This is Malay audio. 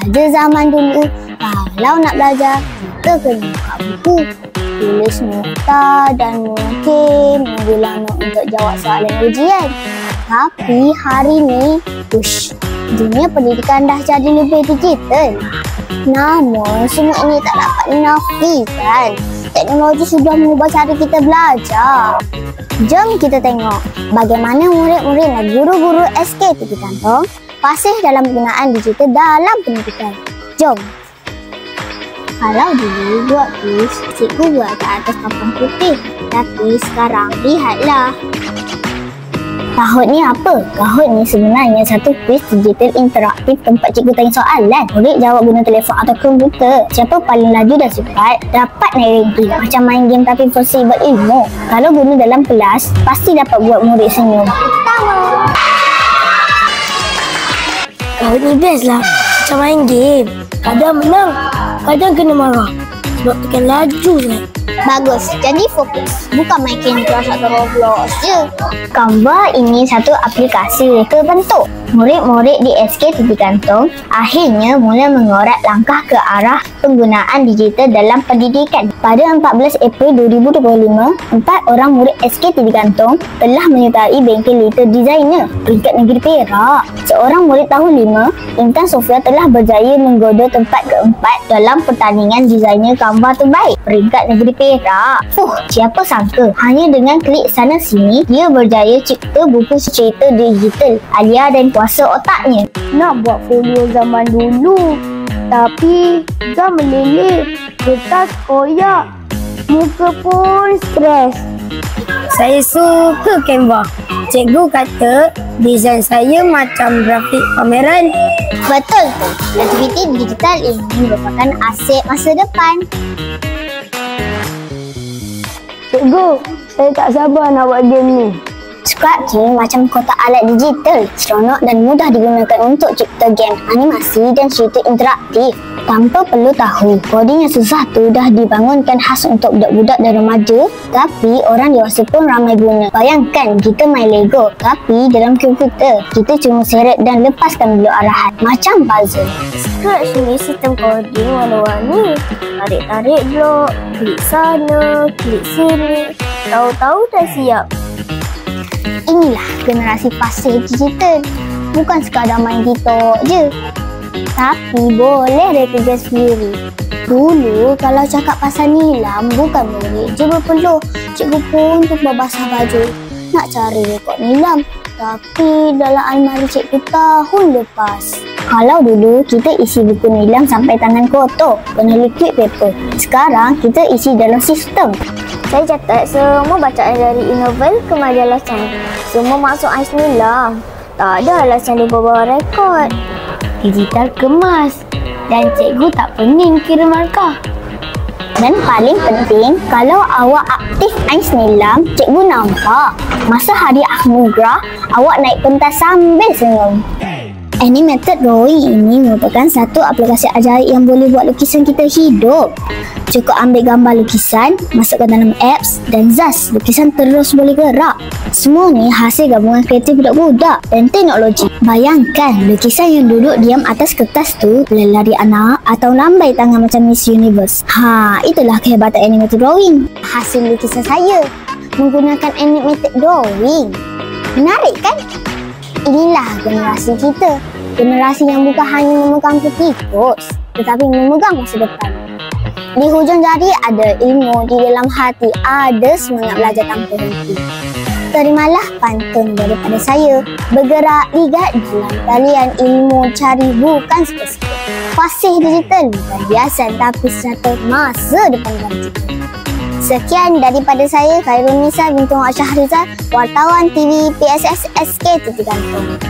saja zaman dulu, kalau nak belajar, kita kena buka buku, tulis nota dan mungkin minggu lama untuk jawab soalan ujian. Tapi hari ni, dunia pendidikan dah jadi lebih digital. Namun, semua ini tak dapat dinafikan. Teknologi sudah mengubah cara kita belajar. Jom kita tengok bagaimana murid-murid dan guru-guru SK Tepi Kantong fasih dalam penggunaan digital dalam pendidikan. Jom. Kalau dulu buat kuis, cikgu buat kat atas papan putih. Tapi sekarang, lihatlah. Kahoot ni apa? Kahoot ni sebenarnya satu kuis digital interaktif tempat cikgu tanya soalan. Murid jawab guna telefon atau komputer. Siapa paling laju dan cepat dapat naik ranking. Macam main game tapi versi berilmu. Kalau guna dalam kelas, pasti dapat buat murid senyum. Kahoot ni best lah. Macam main game. Kadang menang, kadang kena marah. Sebab tekan laju sangat. Bagus, jadi fokus. Bukan main Candy Crush atau Roblox je. Canva ini satu aplikasi reka bentuk. Murid-murid di SK Tepi Kantong akhirnya mula mengorak langkah ke arah penggunaan digital dalam pendidikan. Pada 14 April 2025, 4 orang murid SK Tepi Kantong telah menyertai bengkel Little Designer peringkat negeri Perak. Seorang murid tahun 5, Intan Sofia, telah berjaya menggoda tempat keempat dalam pertandingan desainer Canva terbaik peringkat negeri Perak. Siapa sangka hanya dengan klik sana sini dia berjaya cipta buku cerita digital Alia dan kuasa otaknya. Nak buat folio zaman dulu, tapi gam meleleh, kertas koyak, muka pun stres. Saya suka Canva. Cikgu kata desain saya macam grafik pameran. Betul tu. Aktiviti digital ini merupakan aset masa depan. Cikgu, saya tak sabar nak buat game ni. Scratch ni macam kotak alat digital, seronok dan mudah digunakan untuk cipta game, animasi dan cerita interaktif. Tanpa perlu tahu, coding yang susah tu dah dibangunkan khas untuk budak-budak dan remaja, tapi orang dewasa pun ramai guna. Bayangkan kita main Lego, tapi dalam komputer, kita cuma seret dan lepaskan blok arahan, macam puzzle. Scratch ni sistem coding warna-warni. Tarik-tarik blok, klik sana, klik sini. Tahu-tahu dah siap. Inilah generasi fasih digital. Bukan sekadar main TikTok je, tapi boleh reka sendiri. Dulu kalau cakap pasal nilam, bukan murid je berpeluh. Cikgu pun tumpah basah baju nak cari rekod nilam. Tapi dalam almari cikgu tahun lepas. Kalau dulu kita isi buku nilam sampai tangan kotor, kena liquid paper. Sekarang kita isi dalam sistem. Saya catat semua bacaan dari e-novel ke majalah Chang. Semua masuk ais nilam. Tak ada alasan lupa bawa rekod. Digital kemas. Dan cikgu tak pening kira markah. Dan paling penting, kalau awak aktif ais nilam, cikgu nampak. Masa hari anugerah, awak naik pentas sambil senyum. Animated drawing ini merupakan satu aplikasi ajaib yang boleh buat lukisan kita hidup. Cukup ambil gambar lukisan, masukkan dalam apps dan zas, lukisan terus boleh gerak. Semua ni hasil gabungan kreatif budak-budak dan teknologi. Bayangkan lukisan yang duduk diam atas kertas tu lari anak atau lambai tangan macam Miss Universe. Itulah kehebatan animated drawing. Hasil lukisan saya menggunakan animated drawing. Menarik kan? Inilah generasi kita. Generasi yang bukan hanya memegang tikus, tetapi memegang masa depan. Di hujung jari ada ilmu, di dalam hati ada semangat belajar tanpa henti. Terimalah pantun daripada saya. Bergerak ligat dalam talian ilmu cari bukan sikit-sikit. Fasih digital bukan biasa tapi serata masa depan kita. Sekian daripada saya, Khairul Nisa binti Syahrizal, wartawan TV PSS SK Tepi Kantong.